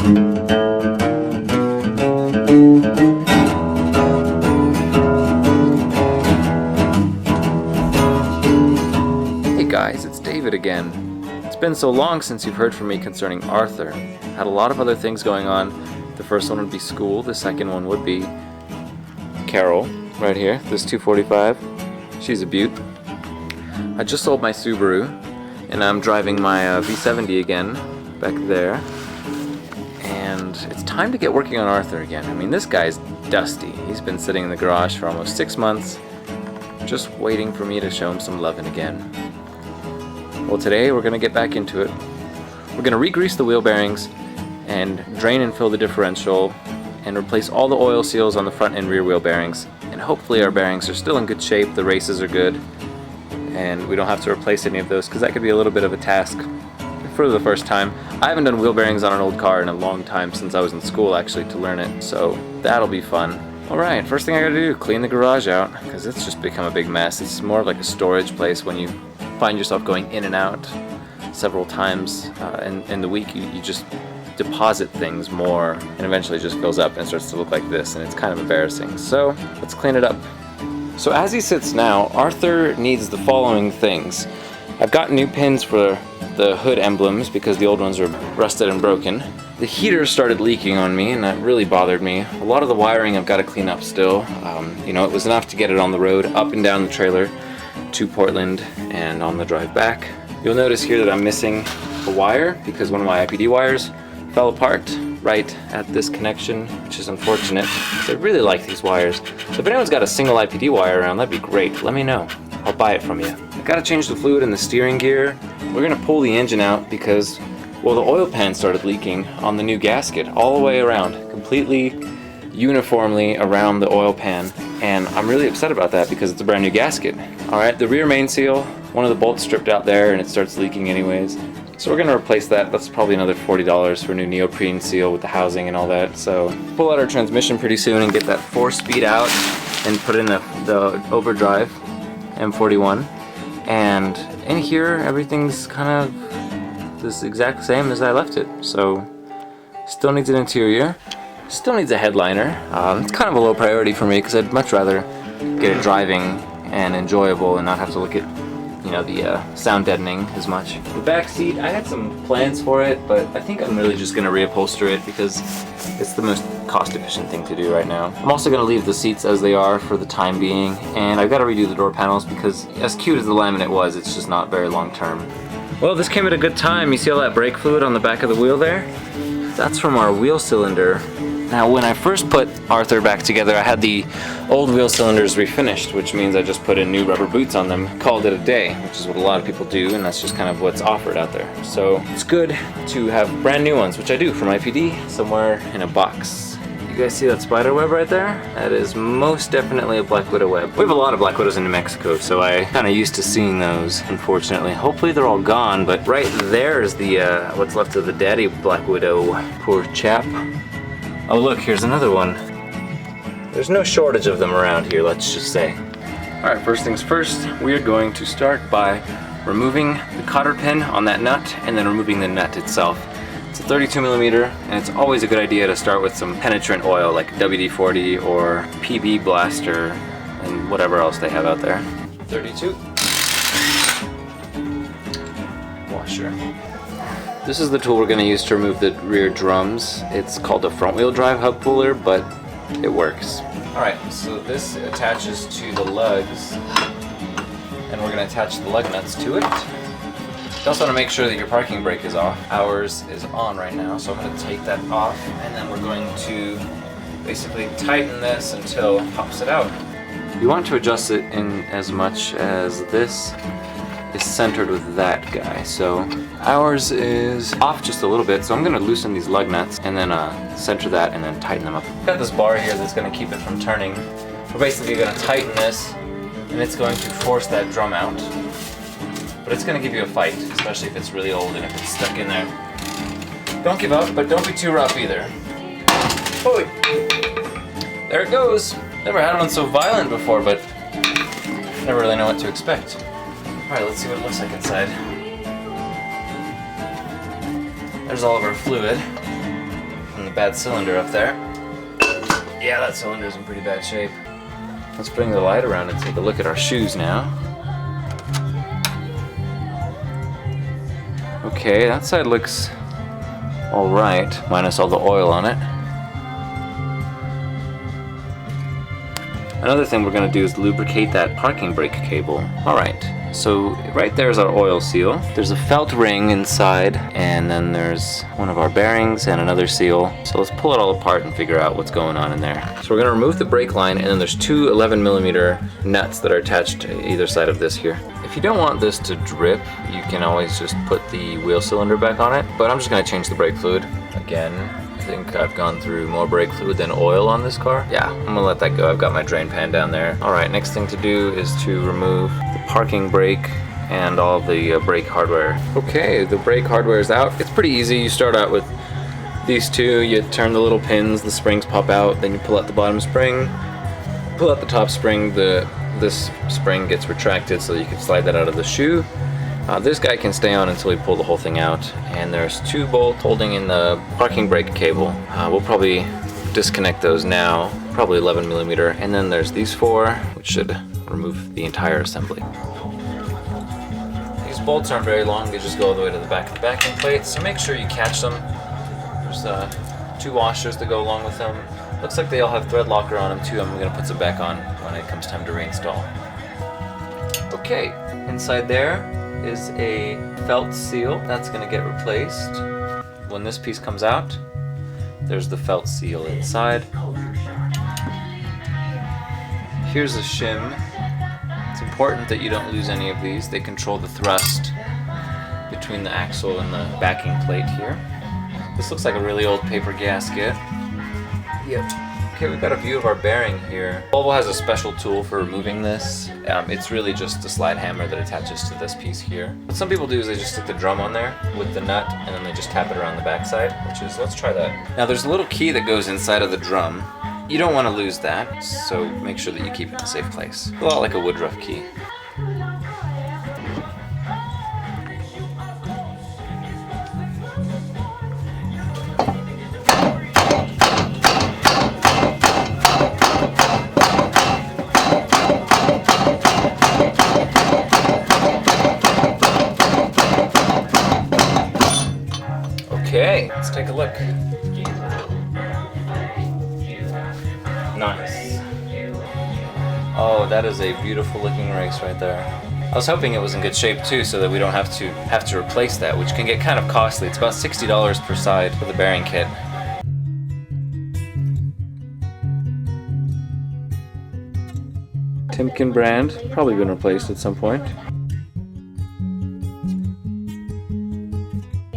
Hey guys, it's David again. It's been so long since you've heard from me concerning Arthur. Had a lot of other things going on. The first one would be school, the second one would be Carol, right here, this 245. She's a beaut. I just sold my Subaru, and I'm driving my V70 again, back there. And it's time to get working on Arthur again. I mean, this guy's dusty. He's been sitting in the garage for almost 6 months, just waiting for me to show him some loving again. Well, today we're going to get back into it. We're going to re-grease the wheel bearings and drain and fill the differential and replace all the oil seals on the front and rear wheel bearings. And hopefully our bearings are still in good shape, the races are good, and we don't have to replace any of those because that could be a little bit of a task for the first time. I haven't done wheel bearings on an old car in a long time, since I was in school actually, to learn it, so that'll be fun. Alright, first thing I gotta do, clean the garage out, because it's just become a big mess. It's more of like a storage place when you find yourself going in and out several times in the week. You just deposit things more, and eventually it just fills up and it starts to look like this, and it's kind of embarrassing. So let's clean it up. So as he sits now, Arthur needs the following things. I've got new pins for the hood emblems because the old ones are rusted and broken. The heater started leaking on me, and that really bothered me. A lot of the wiring I've got to clean up still. You know, it was enough to get it on the road, up and down the trailer to Portland and on the drive back. You'll notice here that I'm missing a wire because one of my IPD wires fell apart right at this connection, which is unfortunate because I really like these wires. So if anyone's got a single IPD wire around, that'd be great. Let me know. I'll buy it from you. I gotta change the fluid in the steering gear. We're gonna pull the engine out because, well, the oil pan started leaking on the new gasket all the way around, completely uniformly around the oil pan, and I'm really upset about that because it's a brand new gasket. Alright, the rear main seal, one of the bolts stripped out there and it starts leaking anyways. So we're gonna replace that. That's probably another $40 for a new neoprene seal with the housing and all that. So pull out our transmission pretty soon and get that 4-speed out and put in the overdrive M41. And in here, everything's kind of this exact same as I left it. So still needs an interior. Still needs a headliner. It's kind of a low priority for me because I'd much rather get it driving and enjoyable and not have to look at, you know, the sound deadening as much. The back seat, I had some plans for it, but I think I'm really just going to reupholster it because it's the most cost-efficient thing to do right now. I'm also going to leave the seats as they are for the time being, and I've got to redo the door panels because as cute as the laminate was, it's just not very long-term. Well, this came at a good time. You see all that brake fluid on the back of the wheel there? That's from our wheel cylinder. Now, when I first put Arthur back together, I had the old wheel cylinders refinished, which means I just put in new rubber boots on them, called it a day, which is what a lot of people do, and that's just kind of what's offered out there. So it's good to have brand new ones, which I do from IPD, somewhere in a box. You guys see that spider web right there? That is most definitely a black widow web. We have a lot of black widows in New Mexico, so I kind of used to seeing those, unfortunately. Hopefully they're all gone, but right there is the what's left of the daddy black widow. Poor chap. Oh look, here's another one. There's no shortage of them around here, let's just say. Alright, first things first, we are going to start by removing the cotter pin on that nut and then removing the nut itself. It's a 32mm, and it's always a good idea to start with some penetrant oil like WD-40 or PB Blaster and whatever else they have out there. 32. Washer. This is the tool we're going to use to remove the rear drums. It's called a front wheel drive hub puller, but it works. Alright, so this attaches to the lugs, and we're going to attach the lug nuts to it. You also want to make sure that your parking brake is off. Ours is on right now, so I'm going to take that off, and then we're going to basically tighten this until it pops it out. You want to adjust it in as much as this is centered with that guy. So ours is off just a little bit, so I'm going to loosen these lug nuts and then center that and then tighten them up. I've got this bar here that's going to keep it from turning. We're basically going to tighten this, and it's going to force that drum out. But it's going to give you a fight, especially if it's really old and if it's stuck in there. Don't give up, but don't be too rough either. Holy! There it goes! Never had one so violent before, but never really know what to expect. Alright, let's see what it looks like inside. There's all of our fluid. from the bad cylinder up there. Yeah, that cylinder's in pretty bad shape. Let's bring the light around and take a look at our shoes now. Okay, that side looks alright, minus all the oil on it. Another thing we're going to do is lubricate that parking brake cable. Alright, so right there is our oil seal. There's a felt ring inside, and then there's one of our bearings and another seal. So let's pull it all apart and figure out what's going on in there. So we're going to remove the brake line, and then there's two 11mm nuts that are attached to either side of this here. If you don't want this to drip, you can always just put the wheel cylinder back on it, but I'm just going to change the brake fluid. Again, I think I've gone through more brake fluid than oil on this car. Yeah, I'm gonna let that go. I've got my drain pan down there. Alright, next thing to do is to remove the parking brake and all the brake hardware. Okay, the brake hardware is out. It's pretty easy. You start out with these two, you turn the little pins, the springs pop out, then you pull out the bottom spring, pull out the top spring, this spring gets retracted so you can slide that out of the shoe. This guy can stay on until we pull the whole thing out, and there's two bolts holding in the parking brake cable. We'll probably disconnect those now, probably 11mm, and then there's these four, which should remove the entire assembly. These bolts aren't very long, they just go all the way to the back of the backing plate, so make sure you catch them. There's two washers that go along with them. Looks like they all have thread locker on them too. I'm going to put some back on when it comes time to reinstall. Okay, inside there is a felt seal that's going to get replaced. When this piece comes out, there's the felt seal inside. Here's a shim. It's important that you don't lose any of these. They control the thrust between the axle and the backing plate here. This looks like a really old paper gasket. Yep. Okay, we've got a view of our bearing here. Volvo has a special tool for removing this. It's really just a slide hammer that attaches to this piece here. What some people do is they just stick the drum on there with the nut, and then they just tap it around the backside, which is, let's try that. Now there's a little key that goes inside of the drum. You don't want to lose that, so make sure that you keep it in a safe place. A lot like a Woodruff key. Okay, let's take a look. Nice. Oh, that is a beautiful looking race right there. I was hoping it was in good shape too, so that we don't have to replace that, which can get kind of costly. It's about $60 per side for the bearing kit. Timken brand, probably been replaced at some point.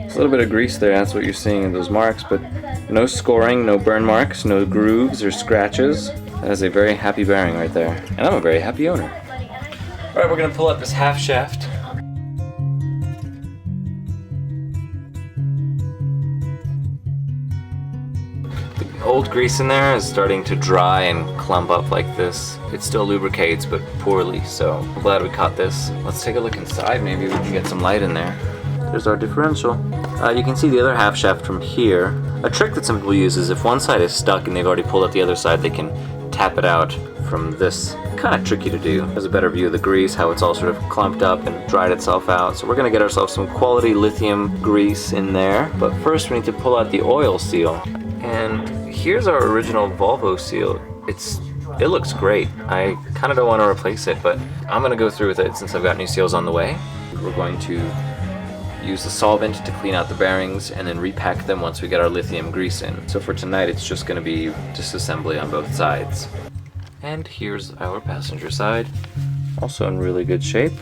A little bit of grease there, that's what you're seeing in those marks, but no scoring, no burn marks, no grooves or scratches. That is a very happy bearing right there. And I'm a very happy owner. Alright, we're going to pull out this half shaft. The old grease in there is starting to dry and clump up like this. It still lubricates, but poorly, so I'm glad we caught this. Let's take a look inside, maybe we can get some light in there. There's our differential. You can see the other half shaft from here. A trick that some people use is if one side is stuck and they've already pulled out the other side, they can tap it out from this. Kind of tricky to do. There's a better view of the grease, how it's all sort of clumped up and dried itself out. So we're going to get ourselves some quality lithium grease in there. But first we need to pull out the oil seal. And here's our original Volvo seal. It looks great. I kind of don't want to replace it, but I'm going to go through with it since I've got new seals on the way. We're going to use the solvent to clean out the bearings and then repack them once we get our lithium grease in. So for tonight it's just going to be disassembly on both sides. And here's our passenger side, also in really good shape.